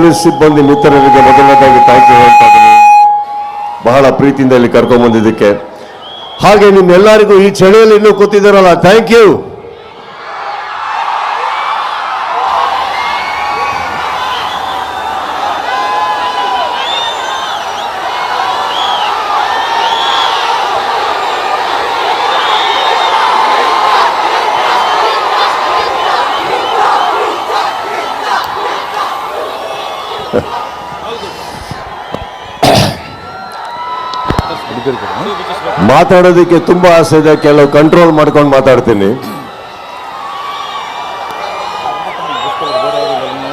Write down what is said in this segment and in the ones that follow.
Police ಸಿಬ್ಬಂದಿ ಮಿತ್ರರಿಗೆ ಮೊದಲನೇದಾಗಿ ಥ್ಯಾಂಕ್ ಯು ಹೇಳ್ತಾ ಇದ್ದೀನಿ, ಬಹಳ ಪ್ರೀತಿಯಿಂದ ಇಲ್ಲಿ ಕರ್ಕೊಂಡ್ ಬಂದಿದ್ದಕ್ಕೆ. ಹಾಗೆ ನಿಮ್ಮೆಲ್ಲರಿಗೂ ಈ ಚಳಿಯಲ್ಲಿ ಇನ್ನೂ ಕೂತಿದ್ದಾರಲ್ಲ, ಥ್ಯಾಂಕ್ ಯು. ಮಾತಾಡೋದಕ್ಕೆ ತುಂಬಾ ಆಸೆ ಇದೆ, ಕೆಲವು ಕಂಟ್ರೋಲ್ ಮಾಡ್ಕೊಂಡು ಮಾತಾಡ್ತೀನಿ.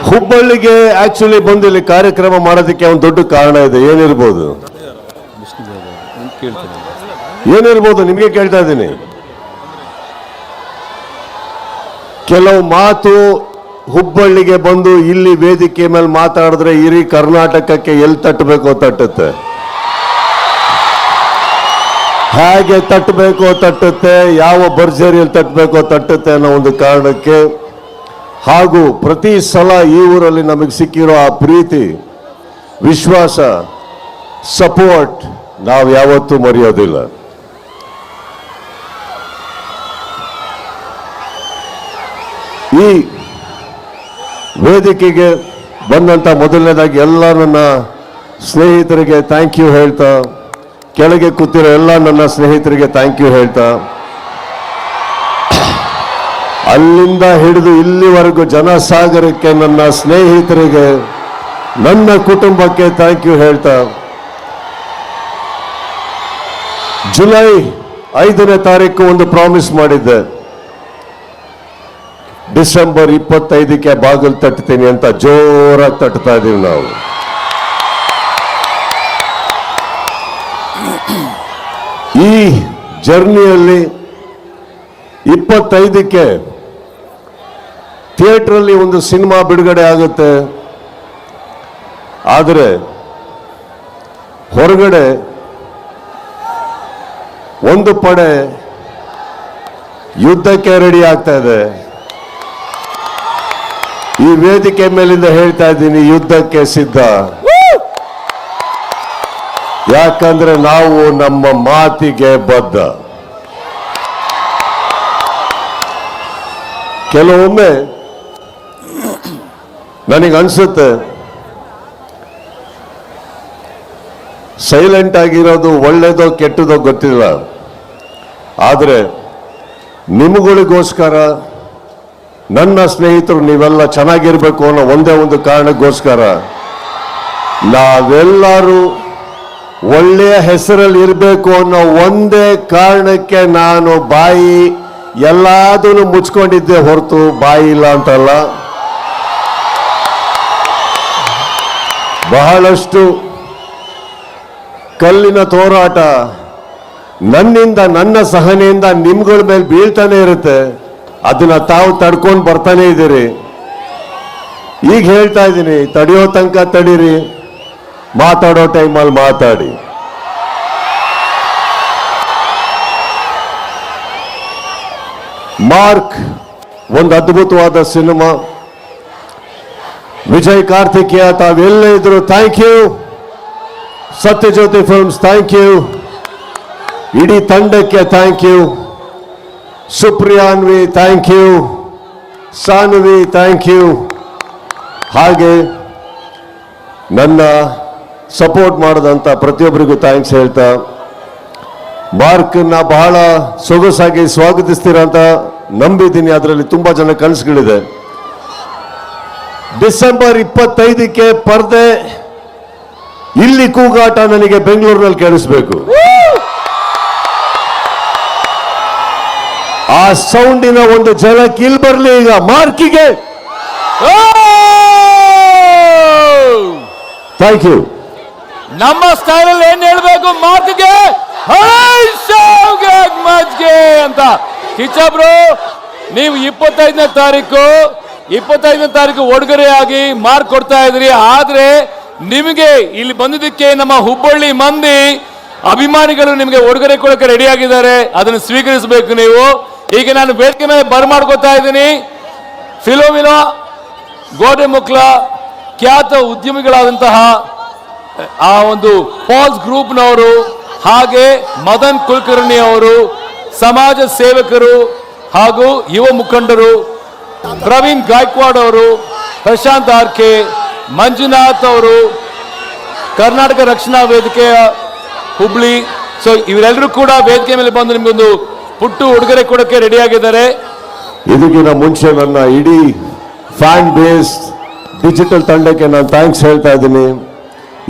ಹುಬ್ಬಳ್ಳಿಗೆ ಆಕ್ಚುಲಿ ಬಂದು ಇಲ್ಲಿ ಕಾರ್ಯಕ್ರಮ ಮಾಡೋದಕ್ಕೆ ಒಂದು ದೊಡ್ಡ ಕಾರಣ ಇದೆ. ಏನಿರ್ಬೋದು ನಿಮಗೆ ಕೇಳ್ತಾ ಇದ್ದೀನಿ. ಕೆಲವು ಮಾತು ಹುಬ್ಬಳ್ಳಿಗೆ ಬಂದು ಇಲ್ಲಿ ವೇದಿಕೆ ಮೇಲೆ ಮಾತಾಡಿದ್ರೆ ಇಡೀ ಕರ್ನಾಟಕಕ್ಕೆ ಎಲ್ಲಿ ತಟ್ಟಬೇಕೋ ತಟ್ಟುತ್ತೆ, ಹೇಗೆ ತಟ್ಟಬೇಕೋ ತಟ್ಟುತ್ತೆ, ಯಾವ ಭರ್ಜರಿಯಲ್ಲಿ ತಟ್ಟಬೇಕೋ ತಟ್ಟುತ್ತೆ ಅನ್ನೋ ಒಂದು ಕಾರಣಕ್ಕೆ, ಹಾಗೂ ಪ್ರತಿ ಸಲ ಈ ಊರಲ್ಲಿ ನಮಗೆ ಸಿಕ್ಕಿರೋ ಆ ಪ್ರೀತಿ, ವಿಶ್ವಾಸ, ಸಪೋರ್ಟ್ ನಾವು ಯಾವತ್ತೂ ಮರೆಯೋದಿಲ್ಲ. ಈ ವೇದಿಕೆಗೆ ಬಂದಂತ ಮೊದಲನೇದಾಗಿ ಎಲ್ಲ ನನ್ನ ಸ್ನೇಹಿತರಿಗೆ ಥ್ಯಾಂಕ್ ಯು ಹೇಳ್ತಾ, ಕೆಳಗೆ ಕೂತಿರೋ ಎಲ್ಲ ನನ್ನ ಸ್ನೇಹಿತರಿಗೆ ಥ್ಯಾಂಕ್ ಯು ಹೇಳ್ತಾ, ಅಲ್ಲಿಂದ ಹಿಡಿದು ಇಲ್ಲಿವರೆಗೂ ಜನಸಾಗರಕ್ಕೆ ನನ್ನ ಸ್ನೇಹಿತರಿಗೆ, ನನ್ನ ಕುಟುಂಬಕ್ಕೆ ಥ್ಯಾಂಕ್ ಯು ಹೇಳ್ತಾ, ಜುಲೈ 5ನೇ ತಾರೀಕು ಒಂದು ಪ್ರಾಮಿಸ್ ಮಾಡಿದ್ದೆ, ಡಿಸೆಂಬರ್ 25ಕ್ಕೆ ಬಾಗಿಲು ತಟ್ತೀನಿ ಅಂತ ಜೋರಾಗಿ ತಟ್ತಾ ಇದೀವಿ ನಾವು. ಈ ಜರ್ನಿಯಲ್ಲಿ 25ಕ್ಕೆ ಥಿಯೇಟ್ರಲ್ಲಿ ಒಂದು ಸಿನಿಮಾ ಬಿಡುಗಡೆ ಆಗುತ್ತೆ. ಆದರೆ ಹೊರಗಡೆ ಒಂದು ಪಡೆ ಯುದ್ಧಕ್ಕೆ ರೆಡಿ ಆಗ್ತಾ ಇದೆ. ಈ ವೇದಿಕೆ ಮೇಲಿಂದ ಹೇಳ್ತಾ ಇದ್ದೀನಿ, ಯುದ್ಧಕ್ಕೆ ಸಿದ್ಧ. ಯಾಕಂದ್ರೆ ನಾವು ನಮ್ಮ ಮಾತಿಗೆ ಬದ್ಧ. ಕೆಲವೊಮ್ಮೆ ನನಗನ್ಸುತ್ತೆ ಸೈಲೆಂಟ್ ಆಗಿರೋದು ಒಳ್ಳೇದೋ ಕೆಟ್ಟದೋ ಗೊತ್ತಿಲ್ಲ, ಆದರೆ ನಿಮಗಳಿಗೋಸ್ಕರ, ನನ್ನ ಸ್ನೇಹಿತರು ನೀವೆಲ್ಲ ಚೆನ್ನಾಗಿರ್ಬೇಕು ಅನ್ನೋ ಒಂದೇ ಒಂದು ಕಾರಣಕ್ಕೋಸ್ಕರ, ನಾವೆಲ್ಲರೂ ಒಳ್ಳೆಯ ಹೆಸರಲ್ಲಿ ಇರಬೇಕು ಅನ್ನೋ ಒಂದೇ ಕಾರಣಕ್ಕೆ ನಾನು ಬಾಯಿ ಎಲ್ಲದನ್ನು ಮುಚ್ಕೊಂಡಿದ್ದೆ ಹೊರತು ಬಾಯಿ ಇಲ್ಲ ಅಂತಲ್ಲ. ಬಹಳಷ್ಟು ಕಲ್ಲಿನ ಹೋರಾಟ ನನ್ನಿಂದ, ನನ್ನ ಸಹನೆಯಿಂದ ನಿಮ್ಗಳ ಮೇಲೆ ಬೀಳ್ತಾನೆ ಇರುತ್ತೆ. ಅದನ್ನ ತಾವು ತಡ್ಕೊಂಡು ಬರ್ತಾನೆ ಇದ್ದೀರಿ. ಈಗ ಹೇಳ್ತಾ ಇದ್ದೀನಿ, ತಡೆಯೋ ತನಕ ತಡೀರಿ, ಮಾತಾಡೋ ಟೈಮಲ್ಲಿ ಮಾತಾಡಿ. ಮಾರ್ಕ್ ಒಂದು ಅದ್ಭುತವಾದ ಸಿನಿಮಾ. ವಿಜಯ್ ಕಾರ್ತಿಕೇಯ ತಾವೆಲ್ಲೇ ಇದ್ರು thank you. Sathyajyothi films thank you. ಇಡೀ ತಂಡಕ್ಕೆ thank you. Supriyanvi thank you. Saanvi thank you. ಹಾಗೆ ನನ್ನ ಸಪೋರ್ಟ್ ಮಾಡಿದಂಥ ಪ್ರತಿಯೊಬ್ಬರಿಗೂ ಥ್ಯಾಂಕ್ಸ್ ಹೇಳ್ತಾ, ಮಾರ್ಕ್ನ ಬಹಳ ಸೊಗಸಾಗಿ ಸ್ವಾಗತಿಸ್ತೀರ ಅಂತ ನಂಬಿದ್ದೀನಿ. ಅದರಲ್ಲಿ ತುಂಬಾ ಜನ ಕನಸುಗಳಿದೆ. ಡಿಸೆಂಬರ್ 25ಕ್ಕೆ ಪರ್ದೆ, ಇಲ್ಲಿ ಕೂಗಾಟ ನನಗೆ ಬೆಂಗಳೂರಿನಲ್ಲಿ ಕೇಳಿಸ್ಬೇಕು. ಆ ಸೌಂಡಿನ ಒಂದು ಝಲಕ್ ಇಲ್ಲಿ ಬರಲಿ ಈಗ ಮಾರ್ಕಿಗೆ. Thank you. ನಮ್ಮ ಸ್ಟೈಲ್ ಏನ್ ಹೇಳ್ಬೇಕು ಮಾರ್ಕ್ಗೆ ಅಂತ. ಕಿಚ್ಚಬ್ರು, ನೀವು 25ನೇ ತಾರೀಕು ಉಡುಗೊರೆಯಾಗಿ ಮಾರ್ಕ್ ಕೊಡ್ತಾ ಇದ್ರಿ. ಆದ್ರೆ ನಿಮಗೆ ಇಲ್ಲಿ ಬಂದಿದ್ದಕ್ಕೆ ನಮ್ಮ ಹುಬ್ಬಳ್ಳಿ ಮಂದಿ ಅಭಿಮಾನಿಗಳು ನಿಮಗೆ ಉಡುಗೊರೆ ಕೊಡಕ್ಕೆ ರೆಡಿ ಆಗಿದ್ದಾರೆ. ಅದನ್ನು ಸ್ವೀಕರಿಸಬೇಕು ನೀವು. ಈಗ ನಾನು ವೇದಿಕೆ ಮೇಲೆ ಬರ್ಮಾಡ್ಕೋತಾ ಇದ್ದೀನಿ. ಫಿಲೋಮಿನಾ ಗೋಡೆ ಮುಕ್ಲ ಖ್ಯಾತ ಉದ್ಯಮಿಗಳಾದಂತಹ ಆ ಒಂದು ಪಾಲ್ಸ್ ಗ್ರೂಪ್ನವರು, ಹಾಗೆ ಮದನ್ ಕುಲಕರ್ಣಿ ಅವರು, ಸಮಾಜ ಸೇವಕರು ಹಾಗೂ ಯುವ ಮುಖಂಡರು, ಪ್ರವೀಣ್ ಗಾಯಕ್ವಾಡ್ ಅವರು, ಪ್ರಶಾಂತ್ ಆರ್ಕೆ, ಮಂಜುನಾಥ್ ಅವರು, ಕರ್ನಾಟಕ ರಕ್ಷಣಾ ವೇದಿಕೆಯ ಹುಬ್ಳಿ, ಸೊ ಇವರೆಲ್ಲರೂ ಕೂಡ ವೇದಿಕೆ ಮೇಲೆ ಬಂದು ನಿಮ್ಗೊಂದು ಪುಟ್ಟು ಉಡುಗೊರೆ ಕೊಡೋಕೆ ರೆಡಿಯಾಗಿದ್ದಾರೆ. ಇದಕ್ಕಿಂತ ಮುಂಚೆ ನನ್ನ ಇಡೀ ಫ್ಯಾನ್ ಬೇಸ್ ಡಿಜಿಟಲ್ ತಂಡಕ್ಕೆ ನಾನು ಥ್ಯಾಂಕ್ಸ್ ಹೇಳ್ತಾ ಇದ್ದೀನಿ.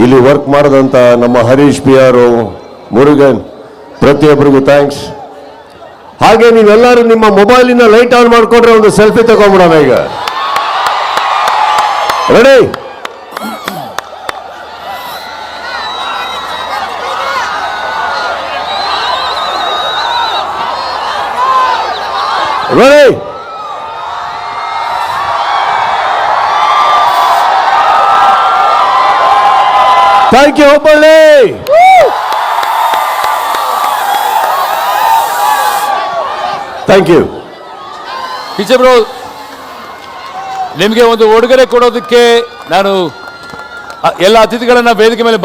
ಇಲ್ಲಿ ವರ್ಕ್ ಮಾಡಿದಂಥ ನಮ್ಮ ಹರೀಶ್ ಪಿ ಆರ್, ಮುರುಗನ್, ಪ್ರತಿಯೊಬ್ಬರಿಗೂ ಥ್ಯಾಂಕ್ಸ್. ಹಾಗೆ ನೀವೆಲ್ಲರೂ ನಿಮ್ಮ ಮೊಬೈಲಿನ ಲೈಟ್ ಆನ್ ಮಾಡಿಕೊಂಡ್ರೆ ಒಂದು ಸೆಲ್ಫಿ ತಗೊಂಡ್ಬಿಡೋಣ ಈಗ. Ready? Ready? Thank you Hubballi. Thank you. Kitchen bro, ನಿಮಗೆ ಒಂದು ಉಡುಗೊರೆ ಕೊಡೋದಕ್ಕೆ ನಾನು ಎಲ್ಲ ಅತಿಥಿಗಳನ್ನ ವೇದಿಕೆ ಮೇಲೆ